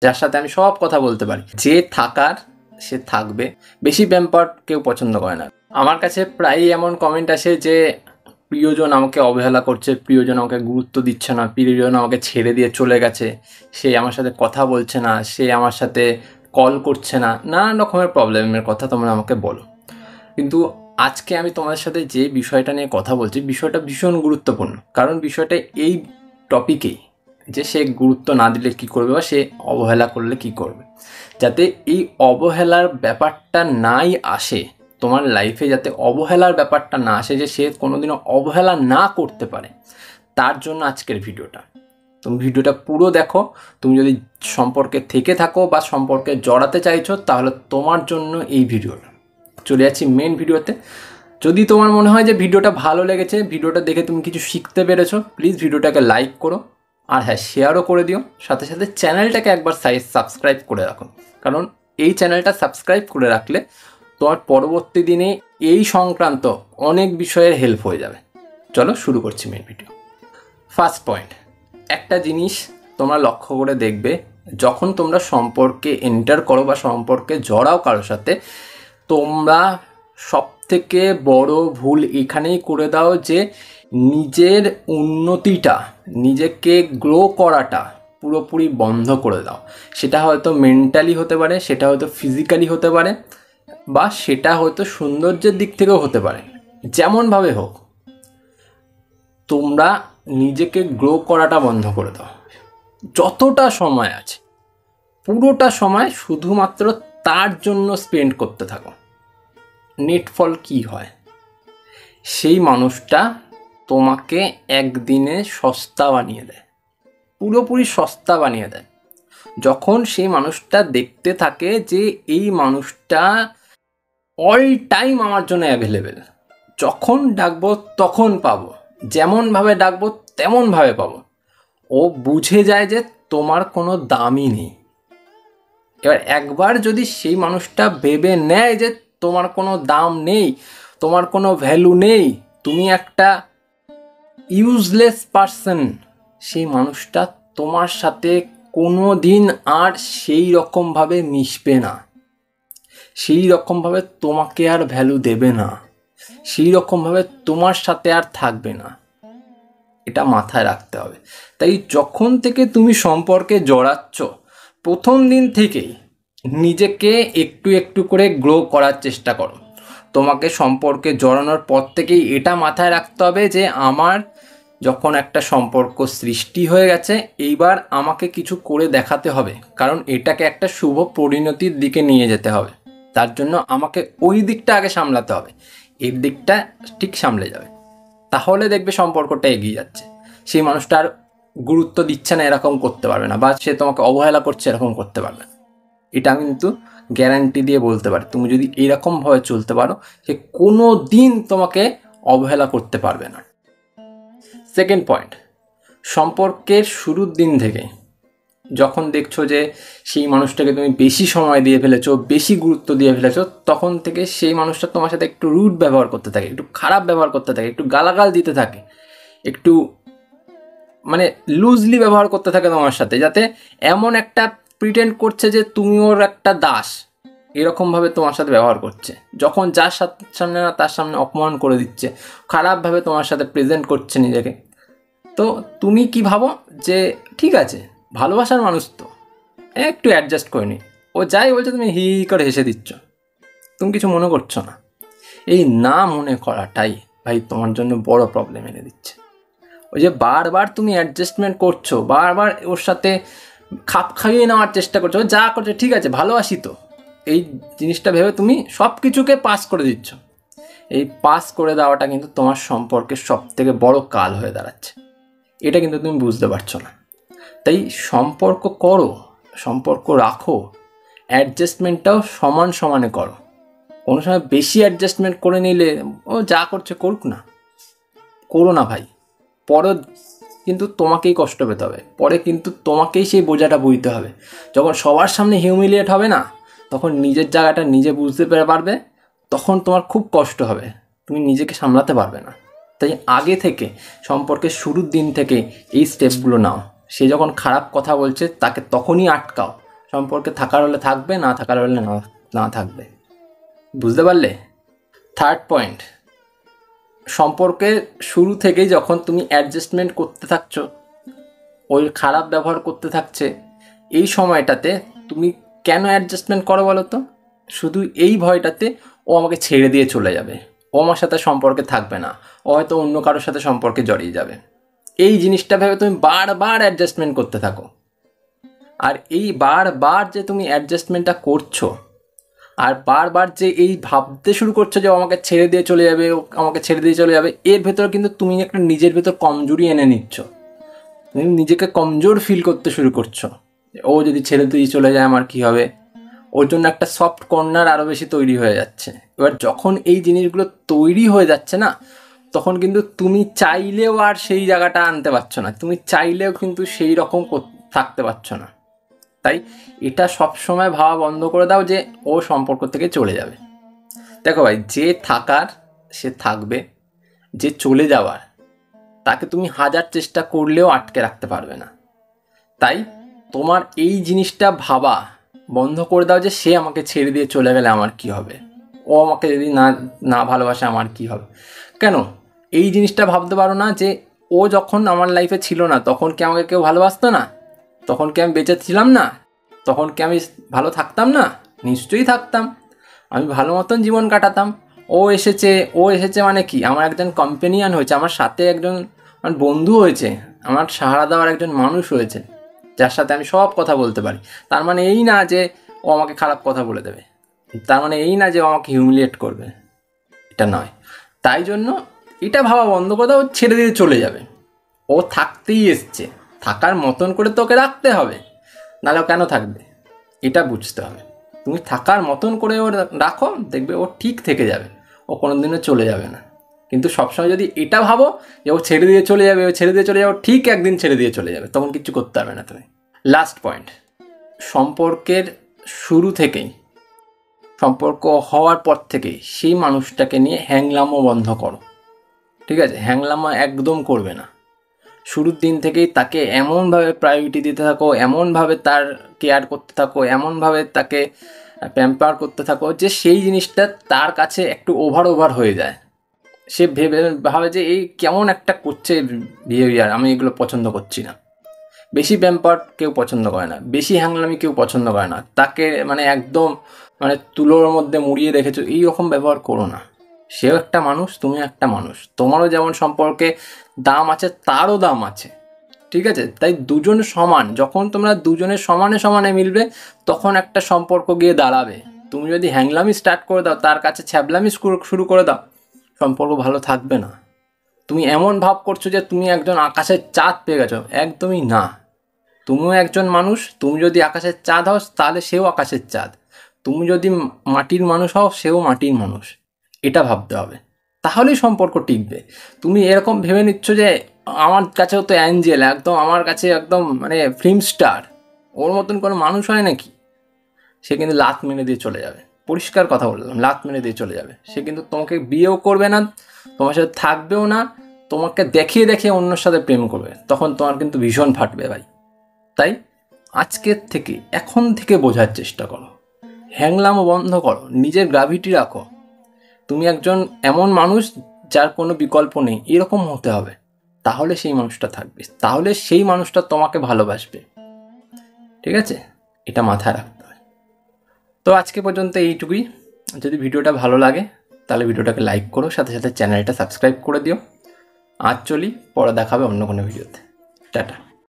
যার সাথে আমি সব কথা বলতে পারি। যে থাকার সে থাকবে, বেশি প্যাম্পার কেউ পছন্দ করে না। আমার কাছে প্রায়ই এমন কমেন্ট আসে যে প্রিয়জন আমাকে অবহেলা করছে, প্রিয়জন আমাকে গুরুত্ব দিচ্ছে না, প্রিয়জন আমাকে ছেড়ে দিয়ে চলে গেছে, সে আমার সাথে কথা বলছে না, সে আমার সাথে কল করছে না, নানান রকমের প্রবলেমের কথা তোমরা আমাকে বলো। কিন্তু আজকে আমি তোমাদের সাথে যে বিষয়টা নিয়ে কথা বলছি, বিষয়টা ভীষণ গুরুত্বপূর্ণ। কারণ বিষয়টা এই টপিকেই যে সে গুরুত্ব না দিলে কী করবে বা সে অবহেলা করলে কী করবে, যাতে এই অবহেলার ব্যাপারটা নাই আসে তোমার লাইফে, যাতে অবহেলার ব্যাপারটা না আসে, যে সে কোনোদিনও অবহেলা না করতে পারে, তার জন্য আজকের ভিডিওটা। তুমি ভিডিওটা পুরো দেখো। তুমি যদি সম্পর্কে থেকে থাকো বা সম্পর্কে জড়াতে চাইছো, তাহলে তোমার জন্য এই ভিডিওটা। চলে যাচ্ছি মেন ভিডিওতে। যদি তোমার মনে হয় যে ভিডিওটা ভালো লেগেছে, ভিডিওটা দেখে তুমি কিছু শিখতে পেরেছো, প্লিজ ভিডিওটাকে লাইক করো, আর হ্যাঁ, শেয়ারও করে দিও। সাথে সাথে চ্যানেলটাকে একবার সাবস্ক্রাইব করে রাখো, কারণ এই চ্যানেলটা সাবস্ক্রাইব করে রাখলে তোমার পরবর্তী দিনে এই সংক্রান্ত অনেক বিষয়ের হেল্প হয়ে যাবে। চলো শুরু করছি মেন ভিডিও। ফার্স্ট পয়েন্ট, একটা জিনিস তোমরা লক্ষ্য করে দেখবে, যখন তোমরা সম্পর্কে এন্টার করো বা সম্পর্কে জড়াও কারোর সাথে, তোমরা সবথেকে বড় ভুল এখানেই করে দাও যে নিজের উন্নতিটা, নিজেকে গ্রো করাটা পুরোপুরি বন্ধ করে দাও। সেটা হয়তো মেন্টালি হতে পারে, সেটা হয়তো ফিজিক্যালি হতে পারে, বা সেটা হয়তো সৌন্দর্যের দিক থেকেও হতে পারে। যেমনভাবে হোক, তোমরা নিজেকে গ্রো করাটা বন্ধ করে দাও। যতটা সময় আছে পুরোটা সময় শুধুমাত্র তার জন্য স্পেন্ড করতে থাকো। নেটফল কি হয়, সেই মানুষটা তোমাকে একদিনে সস্তা বানিয়ে দেয়, পুরোপুরি সস্তা বানিয়ে দেয়। যখন সেই মানুষটা দেখতে থাকে যে এই মানুষটা অল টাইম আমার জন্য অ্যাভেলেবেল, যখন ডাকবো তখন পাবো, যেমনভাবে ডাকবো তেমনভাবে পাবো, ও বুঝে যায় যে তোমার কোনো দামই নেই। এবার একবার যদি সেই মানুষটা ভেবে নেয় যে তোমার কোনো দাম নেই, তোমার কোনো ভ্যালু নেই, তুমি একটা ইউজলেস পারসন, সেই মানুষটা তোমার সাথে কোনো দিন আর সেই রকমভাবে মিশবে না, সেই রকমভাবে তোমাকে আর ভ্যালু দেবে না, সেই রকমভাবে তোমার সাথে আর থাকবে না। এটা মাথায় রাখতে হবে। তাই যখন থেকে তুমি সম্পর্কে জড়াচ্ছ, প্রথম দিন থেকেই নিজেকে একটু একটু করে গ্রো করার চেষ্টা করো। তোমাকে সম্পর্কে জড়ানোর পর থেকেই এটা মাথায় রাখতে হবে যে আমার যখন একটা সম্পর্ক সৃষ্টি হয়ে গেছে, এইবার আমাকে কিছু করে দেখাতে হবে, কারণ এটাকে একটা শুভ পরিণতির দিকে নিয়ে যেতে হবে। তার জন্য আমাকে ওই দিকটা আগে সামলাতে হবে, এই দিকটা ঠিক সামলে যাবে, তাহলে দেখবে সম্পর্কটা এগিয়ে যাচ্ছে। সেই মানুষটা আর গুরুত্ব দিচ্ছে না এরকম করতে পারবে না, বা সে তোমাকে অবহেলা করছে এরকম করতে পারবে না। এটা আমি কিন্তু গ্যারান্টি দিয়ে বলতে পারি। তুমি যদি এরকমভাবে চলতে পারো, সে কোনো দিন তোমাকে অবহেলা করতে পারবে না। সেকেন্ড পয়েন্ট, সম্পর্কের শুরুর দিন থেকে যখন দেখছো যে সেই মানুষটাকে তুমি বেশি সময় দিয়ে ফেলেছো, বেশি গুরুত্ব দিয়ে ফেলেছো, তখন থেকে সেই মানুষটা তোমার সাথে একটু রুড ব্যবহার করতে থাকে, একটু খারাপ ব্যবহার করতে থাকে, একটু গালাগাল দিতে থাকে, একটু মানে লুজলি ব্যবহার করতে থাকে তোমার সাথে, যাতে এমন একটা প্রিটেন্ড করছে যে তুমি ওর একটা দাস, এরকমভাবে তোমার সাথে ব্যবহার করছে। যখন যার সামনে না তার সামনে অপমান করে দিচ্ছে, খারাপভাবে তোমার সাথে প্রেজেন্ট করছে নিজেকে। তো তুমি কি ভাবো যে ঠিক আছে, ভালোবাসার মানুষ তো, একটু অ্যাডজাস্ট করে নি, ও যাই বলছে তুমি হি হি করে হেসে দিচ্ছ, তুমি কিছু মনে করছো না। এই না মনে করাটাই ভাই তোমার জন্য বড় প্রবলেম এনে দিচ্ছে। ওই যে বারবার তুমি অ্যাডজাস্টমেন্ট করছো, বারবার ওর সাথে খাপ খাইয়ে নেওয়ার চেষ্টা করছো, যা করছো ঠিক আছে ভালোবাসি তো, এই জিনিসটা ভেবে তুমি সব কিছুকে পাস করে দিচ্ছ। এই পাস করে দেওয়াটা কিন্তু তোমার সম্পর্কের সব থেকে বড় কাল হয়ে দাঁড়াচ্ছে। এটা কিন্তু তুমি বুঝতে পারছো না। তাই সম্পর্ক করো, সম্পর্ক রাখো, অ্যাডজাস্টমেন্টটাও সমান সমানে করো। কোনো সময় বেশি অ্যাডজাস্টমেন্ট করে নিলে ও যা করছে করুক না, করো না ভাই। পরে কিন্তু তোমাকেই কষ্ট পেতে হবে, পরে কিন্তু তোমাকেই সেই বোঝাটা বইতে হবে। যখন সবার সামনে হিউমিলিয়েট হবে না, তখন নিজের জায়গাটা নিজে বুঝতে পারবে, তখন তোমার খুব কষ্ট হবে, তুমি নিজেকে সামলাতে পারবে না। তাই আগে থেকে সম্পর্কের শুরুর দিন থেকে এই স্টেপগুলো নাও। সে যখন খারাপ কথা বলছে তাকে তখনই আটকাও, সম্পর্কে থাকার হলে থাকবে, না থাকার হলে না থাকবে। বুঝতে পারলে? থার্ড পয়েন্ট, সম্পর্কে শুরু থেকেই যখন তুমি অ্যাডজাস্টমেন্ট করতে থাকছো, ওই খারাপ ব্যবহার করতে থাকছে, এই সময়টাতে তুমি কেন অ্যাডজাস্টমেন্ট করো বলো তো? শুধু এই ভয়টাতে ও আমাকে ছেড়ে দিয়ে চলে যাবে, ও আমার সাথে সম্পর্কে থাকবে না, ও হয়তো অন্য কারোর সাথে সম্পর্কে জড়িয়ে যাবে। এই জিনিসটা ভেবে তুমি বারবার অ্যাডজাস্টমেন্ট করতে থাকো। আর এই বারবার যে তুমি অ্যাডজাস্টমেন্টটা করছো, আর বারবার যে এই ভাবতে শুরু করছো যে ও আমাকে ছেড়ে দিয়ে চলে যাবে, ও আমাকে ছেড়ে দিয়ে চলে যাবে, এর ভেতরে কিন্তু তুমি একটা নিজের ভেতর কমজোরি এনে নিচ্ছ। তুমি নিজেকে কমজোর ফিল করতে শুরু করছো। ও যদি ছেড়ে দিয়ে চলে যায় আমার কি হবে? ওর জন্য একটা সফট কর্নার আরও বেশি তৈরি হয়ে যাচ্ছে। এবার যখন এই জিনিসগুলো তৈরি হয়ে যাচ্ছে না, তখন কিন্তু তুমি চাইলেও আর সেই জায়গাটা আনতে পারছো না, তুমি চাইলেও কিন্তু সেই রকম থাকতে পারছো না। তাই এটা সবসময় ভাবা বন্ধ করে দাও যে ও সম্পর্ক থেকে চলে যাবে। দেখো ভাই, যে থাকার সে থাকবে, যে চলে যাওয়ার তাকে তুমি হাজার চেষ্টা করলেও আটকে রাখতে পারবে না। তাই তোমার এই জিনিসটা ভাবা বন্ধ করে দাও যে সে আমাকে ছেড়ে দিয়ে চলে গেলে আমার কি হবে, ও আমাকে যদি না ভালোবাসে আমার কি হবে। কেন এই জিনিসটা ভাবতে পারো না যে ও যখন আমার লাইফে ছিল না তখন কি আমাকে কেউ ভালোবাসতো না? তখন কি আমি বেঁচে ছিলাম না? তখন কি আমি ভালো থাকতাম না? নিশ্চয়ই থাকতাম। আমি ভালো মতন জীবন কাটাতাম। ও এসেছে মানে কি, আমার একজন কম্পেনিয়ান হয়েছে, আমার সাথে একজন আমার বন্ধু হয়েছে, আমার সাহারা দেওয়ার একজন মানুষ হয়েছে, যার সাথে আমি সব কথা বলতে পারি। তার মানে এই না যে ও আমাকে খারাপ কথা বলে দেবে, তার মানে এই না যে ও আমাকে হিউমিলিয়েট করবে, এটা নয়। তাই জন্য এটা ভাবা বন্ধ করে দাও, ও ছেড়ে দিয়ে চলে যাবে। ও থাকতেই এসছে, থাকার মতন করে তোকে রাখতে হবে, নাহলে কেন থাকবে এটা বুঝতে হবে। তুমি থাকার মতন করে ও রাখো, দেখবে ও ঠিক থেকে যাবে, ও কোনোদিনও চলে যাবে না। কিন্তু সবসময় যদি এটা ভাবো যে ও ছেড়ে দিয়ে চলে যাবে, ও ছেড়ে দিয়ে চলে যাবে, ঠিক একদিন ছেড়ে দিয়ে চলে যাবে, তখন কিচ্ছু করতে পারবে না তুমি। লাস্ট পয়েন্ট, সম্পর্কের শুরু থেকেই, সম্পর্ক হওয়ার পর থেকেই সেই মানুষটাকে নিয়ে হ্যাংলামো বন্ধ করো। ঠিক আছে? হ্যাংলামো একদম করবে না। শুরুর দিন থেকেই তাকে এমনভাবে প্রায়োরিটি দিতে থাকো, এমনভাবে তার কেয়ার করতে থাকো, এমনভাবে তাকে প্যাম্পার করতে থাকো যে সেই জিনিসটা তার কাছে একটু ওভার হয়ে যায়। সে ভাবে যে এই কেমন একটা করছে বিহেভিয়ার, আমি এগুলো পছন্দ করছি না। বেশি প্যাম্পার কেউ পছন্দ করে না, বেশি হ্যাংলামি কেউ পছন্দ করে না। তাকে একদম তুলোর মধ্যে মুড়িয়ে রেখেছো, এই রকম ব্যবহার করো না। সেও একটা মানুষ, তুমিও একটা মানুষ, তোমারও যেমন সম্পর্কে দাম আছে তারও দাম আছে। ঠিক আছে? তাই দুজন সমান, যখন তোমরা দুজনের সমানে মিলবে তখন একটা সম্পর্ক গিয়ে দাঁড়াবে। তুমি যদি হ্যাংলামি স্টার্ট করে দাও, তার কাছে ছ্যাবলামি শুরু করে দাও, সম্পর্ক ভালো থাকবে না। তুমি এমন ভাব করছো যে তুমি একজন আকাশের চাঁদ পেয়ে গেছো, একদমই না। তুমিও একজন মানুষ, তুমি যদি আকাশের চাঁদ হও তাহলে সেও আকাশের চাঁদ, তুমি যদি মাটির মানুষ হও সেও মাটির মানুষ। এটা ভাবতে হবে, তাহলেই সম্পর্ক টিকবে। তুমি এরকম ভেবে নিচ্ছ যে আমার কাছেও তো অ্যাঞ্জেল, একদম আমার কাছে একদম ফিল্ম স্টার, ওর মতন কোনো মানুষ হয় নাকি? সে কিন্তু লাত মেরে দিয়ে চলে যাবে, পরিষ্কার কথা বললাম, লাত মেরে দিয়ে চলে যাবে। সে কিন্তু তোমাকে বিয়েও করবে না, তোমার সাথে থাকবেও না, তোমাকে দেখিয়ে অন্যর সাথে প্রেম করবে, তখন তোমার কিন্তু ভীষণ ফাটবে ভাই। তাই এখন থেকে বোঝার চেষ্টা করো, হ্যাংলামো বন্ধ করো, নিজের গ্র্যাভিটি রাখো। তুমি একজন এমন মানুষ যার কোনো বিকল্প নেই, এরকম হতে হবে, তাহলে সেই মানুষটা থাকবে, তাহলে সেই মানুষটা তোমাকে ভালোবাসবে। ঠিক আছে? এটা মাথায় রাখতে হবে। তো আজকে পর্যন্ত এইটুকুই। যদি ভিডিওটা ভালো লাগে তাহলে ভিডিওটাকে লাইক করো, সাথে সাথে চ্যানেলটা সাবস্ক্রাইব করে দিও। আজ চলি, পরে দেখাবে অন্য কোনো ভিডিওতে। টাটা।